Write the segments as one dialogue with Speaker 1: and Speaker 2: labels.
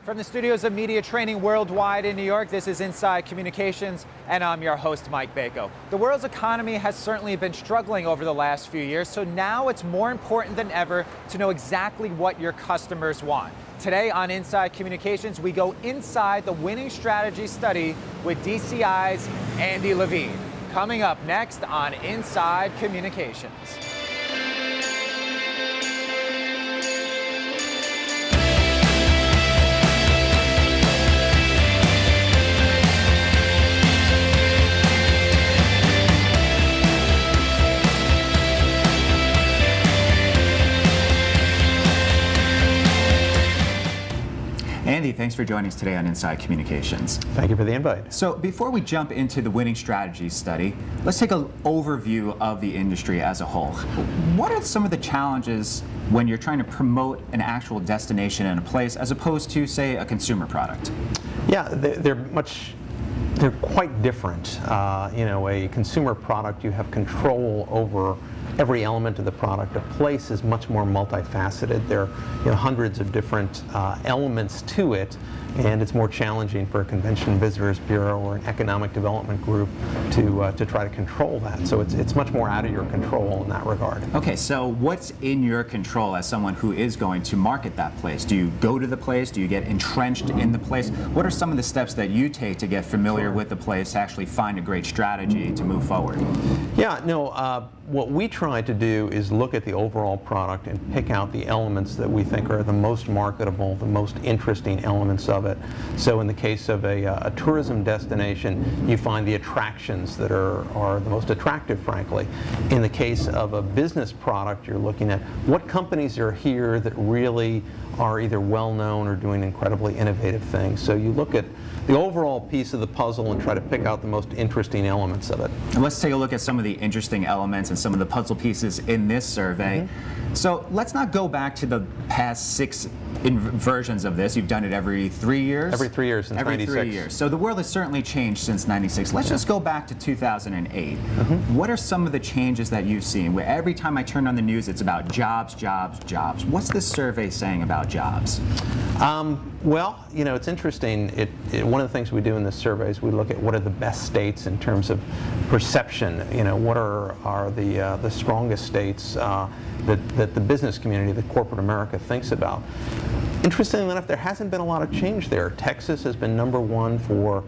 Speaker 1: From the studios of Media Training Worldwide in New York, this is Inside Communications, and I'm your host, Mike Bako. The world's economy has certainly been struggling over the last few years, so now it's more important than ever to know exactly what your customers want. Today on Inside Communications, we go inside the winning strategy study with DCI's Andy Levine. Coming up next on Inside Communications. Andy, thanks for joining us today on Inside Communications.
Speaker 2: Thank you for the invite.
Speaker 1: So before we jump into the winning strategy study, let's take an overview of the industry as a whole. What are some of the challenges when you're trying to promote an actual destination in a place as opposed to, say, a consumer product?
Speaker 2: Yeah, they're quite different. A consumer product, you have control over every element of the product. A place is much more multifaceted. There are hundreds of different elements to it, and it's more challenging for a convention visitors bureau or an economic development group to try to control that. So it's much more out of your control in that regard.
Speaker 1: Okay, so what's in your control as someone who is going to market that place? Do you go to the place? Do you get entrenched in the place? What are some of the steps that you take to get familiar with the place, to actually find a great strategy to move forward?
Speaker 2: Yeah, no, what we try to do is look at the overall product and pick out the elements that we think are the most marketable, the most interesting elements of it. So in the case of a tourism destination, you find the attractions that are the most attractive, frankly. In the case of a business product, you're looking at what companies are here that really are either well-known or doing incredibly innovative things. So you look at the overall piece of the puzzle and try to pick out the most interesting elements of it.
Speaker 1: And let's take a look at some of the interesting elements and some of the puzzle pieces in this survey. Mm-hmm. So let's not go back to the past 6 versions of this. You've done it every 3 years?
Speaker 2: Every 3 years since 96.
Speaker 1: Every 3 years. So the world has certainly changed since 96. Let's just go back to 2008. Mm-hmm. What are some of the changes that you've seen? Where every time I turn on the news, it's about jobs, jobs, jobs. What's this survey saying about jobs?
Speaker 2: Well, it's interesting. One of the things we do in this survey is we look at what are the best states in terms of perception. What are the strongest states that the business community, that corporate America thinks about. Interestingly enough, there hasn't been a lot of change there. Texas has been #1 for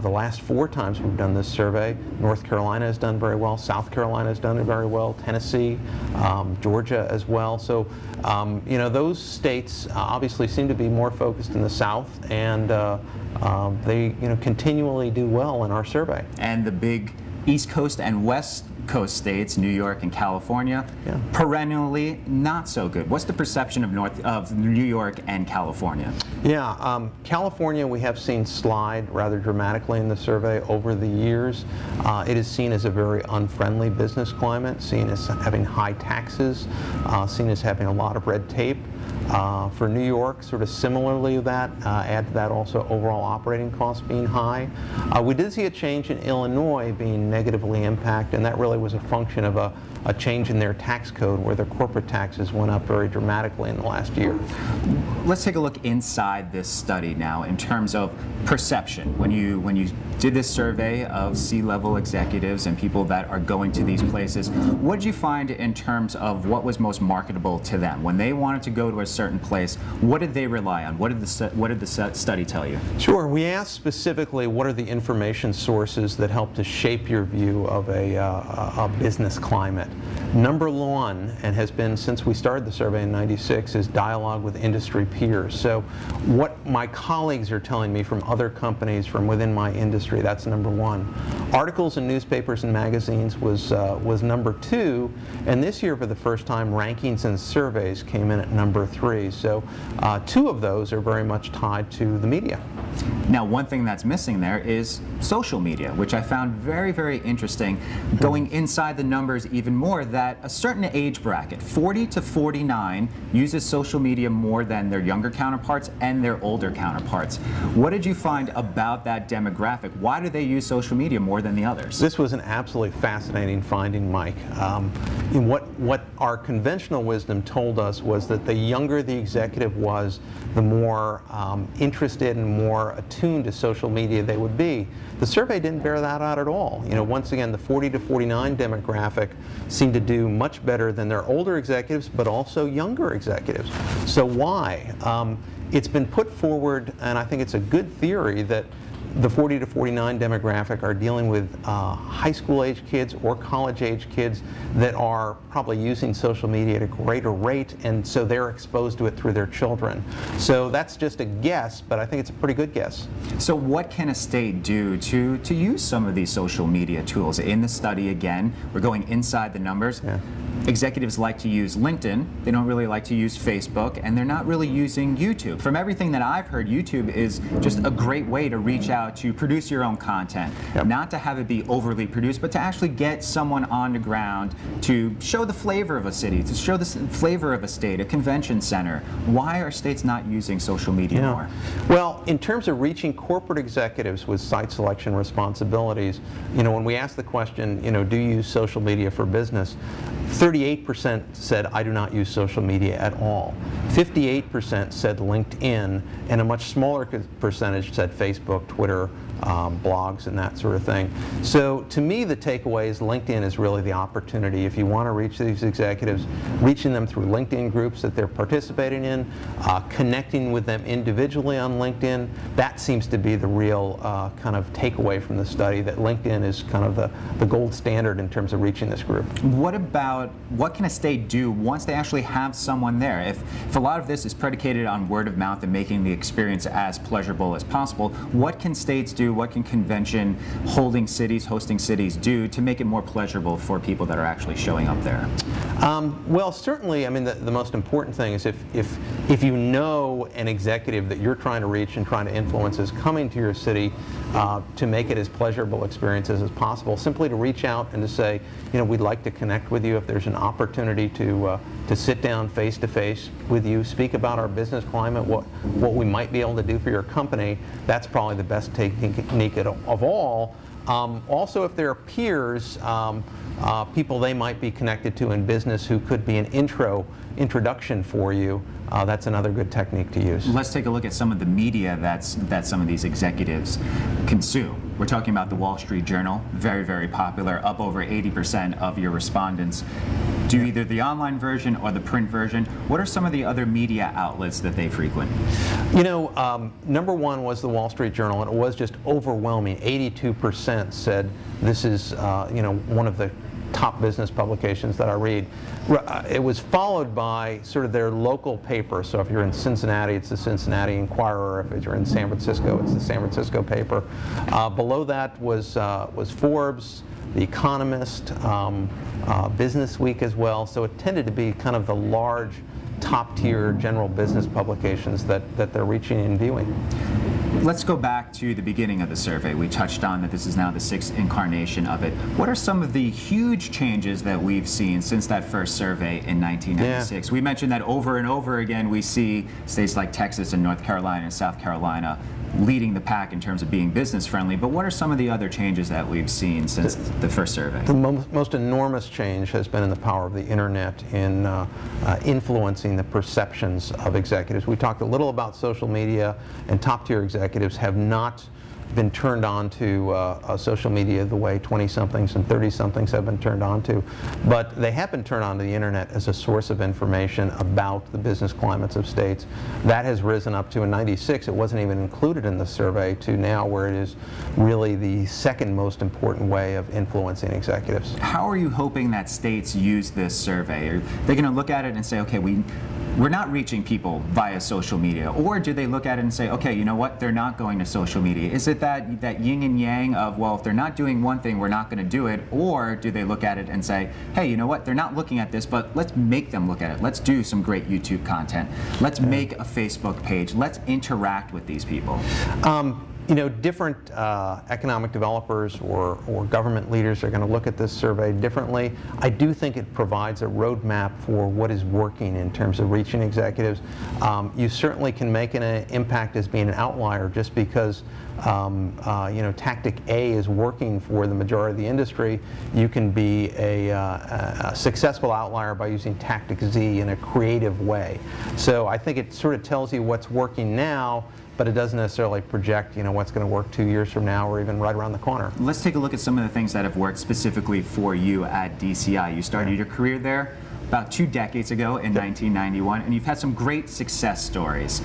Speaker 2: the last 4 times we've done this survey. North Carolina has done very well. South Carolina has done it very well. Tennessee, Georgia as well. So, those states obviously seem to be more focused in the South, and they, continually do well in our survey.
Speaker 1: And the big East Coast and West Coast states, New York and California, perennially not so good. What's the perception of New York and California?
Speaker 2: Yeah, California we have seen slide rather dramatically in the survey over the years. It is seen as a very unfriendly business climate, seen as having high taxes, seen as having a lot of red tape. For New York, sort of similarly that, add to that also overall operating costs being high. We did see a change in Illinois being negatively impacted, and that really was a function of a change in their tax code where their corporate taxes went up very dramatically in the last year.
Speaker 1: Let's take a look inside this study now in terms of perception. When you did this survey of C-level executives and people that are going to these places, what did you find in terms of what was most marketable to them? When they wanted to go to a certain place, what did they rely on? What did the study tell you?
Speaker 2: Sure. We asked specifically what are the information sources that help to shape your view of a business climate. #1, and has been since we started the survey in '96, is dialogue with industry peers. So what my colleagues are telling me from other companies from within my industry, that's #1. Articles in newspapers and magazines was #2, and this year for the first time rankings and surveys came in at #3. So 2 of those are very much tied to the media.
Speaker 1: Now, one thing that's missing there is social media, which I found very, very interesting. Going inside the numbers even more, that a certain age bracket, 40 to 49, uses social media more than their younger counterparts and their older counterparts. What did you find about that demographic? Why do they use social media more than the others?
Speaker 2: This was an absolutely fascinating finding, Mike. What our conventional wisdom told us was that the younger the executive was, the more interested and more attuned to social media they would be. The survey didn't bear that out at all. You know, once again, the 40 to 49 demographic seemed to do much better than their older executives, but also younger executives. So why? It's been put forward, and I think it's a good theory, that the 40 to 49 demographic are dealing with high school age kids or college age kids that are probably using social media at a greater rate, and so they're exposed to it through their children. So that's just a guess, but I think it's a pretty good guess.
Speaker 3: So what can a state do to use some of these social media tools? In the study, again, we're going inside the numbers.
Speaker 2: Yeah.
Speaker 3: Executives like to use LinkedIn, they don't really like to use Facebook, and they're not really using YouTube. From everything that I've heard, YouTube is just a great way to reach out, to produce your own content.
Speaker 2: Yep.
Speaker 3: Not to have it be overly produced, but to actually get someone on the ground to show the flavor of a city, to show the flavor of a state, a convention center. Why are states not using social media more?
Speaker 2: Well, in terms of reaching corporate executives with site selection responsibilities, you know, when we ask the question, you know, do you use social media for business, 38% said, I do not use social media at all. 58% said LinkedIn, and a much smaller percentage said Facebook, Twitter, blogs, and that sort of thing. So to me, the takeaway is LinkedIn is really the opportunity. If you want to reach these executives, reaching them through LinkedIn groups that they're participating in, connecting with them individually on LinkedIn, that seems to be the real kind of takeaway from the study, that LinkedIn is kind of the gold standard in terms of reaching this group.
Speaker 3: What can a state do once they actually have someone there? If a lot of this is predicated on word of mouth and making the experience as pleasurable as possible, what can states do, what can convention hosting cities do to make it more pleasurable for people that are actually showing up there?
Speaker 2: Well, certainly, I mean, the most important thing is if you know an executive that you're trying to reach and trying to influence is coming to your city, to make it as pleasurable experiences as possible, simply to reach out and to say, you know, we'd like to connect with you. If there's an opportunity to sit down face to face with you, speak about our business climate, what we might be able to do for your company, that's probably the best technique of all. Also, if there are peers, people they might be connected to in business who could be an introduction for you, that's another good technique to use.
Speaker 3: Let's take a look at some of the media that some of these executives consume. We're talking about the Wall Street Journal, very, very popular, up over 80% of your respondents do either the online version or the print version. What are some of the other media outlets that they frequent?
Speaker 2: You know, number one was the Wall Street Journal, and it was just overwhelming. 82% said this is, you know, one of the top business publications that I read. It was followed by sort of their local paper. So if you're in Cincinnati, it's the Cincinnati Enquirer. If you're in San Francisco, it's the San Francisco paper. Below that was Forbes, The Economist, Business Week as well. So it tended to be kind of the large, top-tier general business publications that they're reaching and viewing.
Speaker 3: Let's go back to the beginning of the survey. We touched on that this is now the 6th incarnation of it. What are some of the huge changes that we've seen since that first survey in 1996? Yeah. We mentioned that over and over again we see states like Texas and North Carolina and South Carolina leading the pack in terms of being business friendly, but what are some of the other changes that we've seen since the first survey?
Speaker 2: The most enormous change has been in the power of the internet in influencing the perceptions of executives. We talked a little about social media, and top-tier executives have not been turned on to social media the way 20-somethings and 30-somethings have been turned on to. But they have been turned on to the internet as a source of information about the business climates of states. That has risen up to, in '96, it wasn't even included in the survey, to now where it is really the second most important way of influencing executives.
Speaker 3: How are you hoping that states use this survey? Are they going to look at it and say, okay, we're not reaching people via social media? Or do they look at it and say, okay, you know what, they're not going to social media? Is it that yin and yang of, well, if they're not doing one thing, we're not going to do it? Or do they look at it and say, hey, you know what, they're not looking at this, but let's make them look at it. Let's do some great YouTube content. Let's make a Facebook page. Let's interact with these people.
Speaker 2: You know, different economic developers or government leaders are going to look at this survey differently. I do think it provides a roadmap for what is working in terms of reaching executives. You certainly can make an impact as being an outlier just because you know, tactic A is working for the majority of the industry. You can be a successful outlier by using tactic Z in a creative way. So I think it sort of tells you what's working now, but it doesn't necessarily project, you know, what's going to work 2 years from now or even right around the corner.
Speaker 3: Let's take a look at some of the things that have worked specifically for you at DCI. You started your career there about 2 decades ago in 1991, and you've had some great success stories.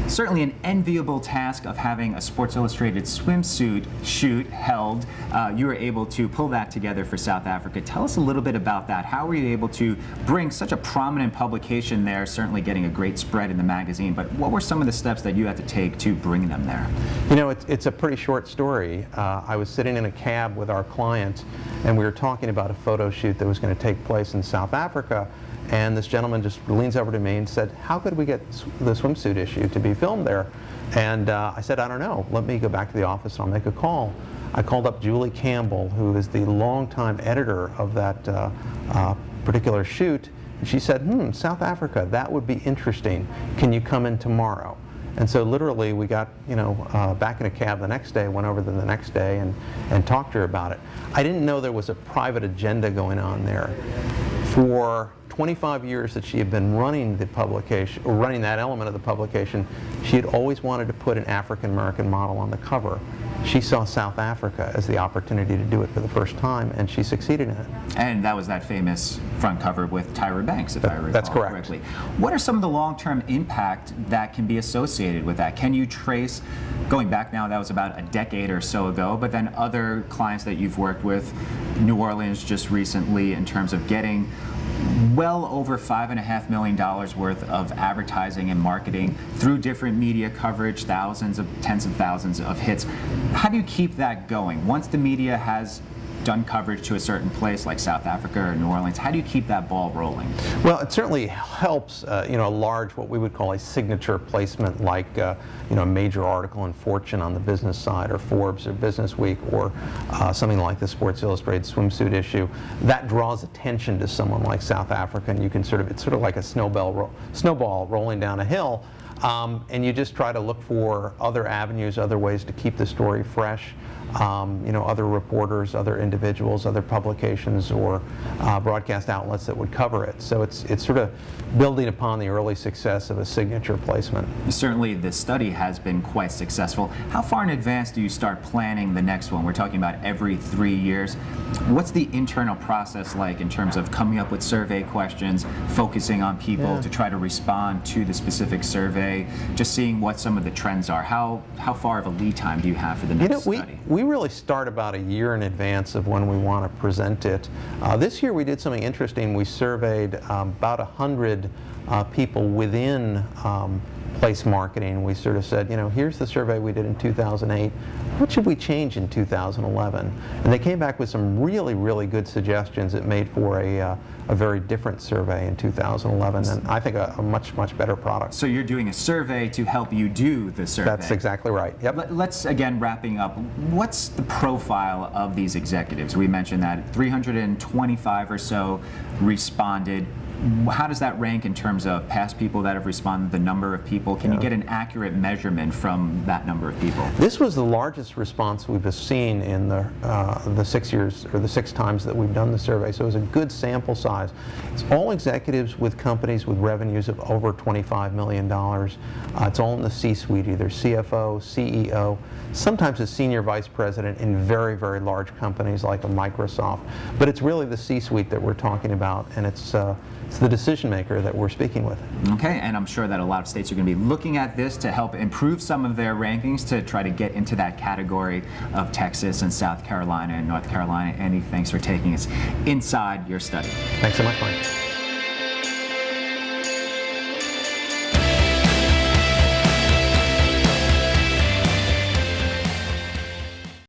Speaker 3: Certainly an enviable task of having a Sports Illustrated swimsuit shoot held. You were able to pull that together for South Africa. Tell us a little bit about that. How were you able to bring such a prominent publication there, certainly getting a great spread in the magazine, but what were some of the steps that you had to take to bring them there?
Speaker 2: You know, it's a pretty short story. I was sitting in a cab with our client, and we were talking about a photo shoot that was going to take place in South Africa. And this gentleman just leans over to me and said, how could we get the swimsuit issue to be filmed there? And I said, I don't know. Let me go back to the office and I'll make a call. I called up Julie Campbell, who is the longtime editor of that particular shoot. And she said, South Africa, that would be interesting. Can you come in tomorrow? And so literally we got, you know, back in a cab the next day, went over there the next day and talked to her about it. I didn't know there was a private agenda going on there. For 25 years that she had been running the publication, or running that element of the publication, she had always wanted to put an African American model on the cover. She saw South Africa as the opportunity to do it for the first time, and she succeeded in it.
Speaker 3: And that was that famous front cover with Tyra Banks, if I recall
Speaker 2: That's correct.
Speaker 3: correctly. What are some of the long-term impact that can be associated with that? Can you trace, going back now, that was about a decade or so ago, but then other clients that you've worked with, New Orleans just recently, in terms of getting well over $5.5 million worth of advertising and marketing through different media coverage, tens of thousands of hits. How do you keep that going? Once the media has done coverage to a certain place like South Africa or New Orleans, how do you keep that ball rolling?
Speaker 2: Well, it certainly helps, you know, a large, what we would call a signature placement, like, you know, a major article in Fortune on the business side, or Forbes or Business Week, or something like the Sports Illustrated swimsuit issue. That draws attention to someone like South Africa, and you can sort of, it's sort of like a snowball rolling down a hill. And you just try to look for other avenues, other ways to keep the story fresh. You know, other reporters, other individuals, other publications, or broadcast outlets that would cover it. So it's sort of building upon the early success of a signature placement.
Speaker 3: Certainly the study has been quite successful. How far in advance do you start planning the next one? We're talking about every 3 years. What's the internal process like in terms of coming up with survey questions, focusing on people to try to respond to the specific survey, just seeing what some of the trends are? How far of a lead time do you have for the next study?
Speaker 2: We really start about a year in advance of when we want to present it. This year we did something interesting. We surveyed about 100 people within place marketing. We sort of said, you know, here's the survey we did in 2008. What should we change in 2011? And they came back with some really, really good suggestions that made for a very different survey in 2011, and I think a much, much better product.
Speaker 3: So you're doing a survey to help you do the survey.
Speaker 2: That's exactly right. Yep.
Speaker 3: Let's, again, wrapping up, what's the profile of these executives? We mentioned that 325 or so responded. How does that rank in terms of past people that have responded, the number of people? Can you get an accurate measurement from that number of people?
Speaker 2: This was the largest response we've seen in the 6 years, or the 6 times that we've done the survey, so it was a good sample size. It's all executives with companies with revenues of over $25 million. It's all in the C-suite, either CFO, CEO, sometimes a senior vice president in very, very large companies like a Microsoft. But it's really the C-suite that we're talking about, and it's the decision maker that we're speaking with.
Speaker 3: Okay, and I'm sure that a lot of states are going to be looking at this to help improve some of their rankings to try to get into that category of Texas and South Carolina and North Carolina. Andy, thanks for taking us inside your study.
Speaker 2: Thanks so much, Mike.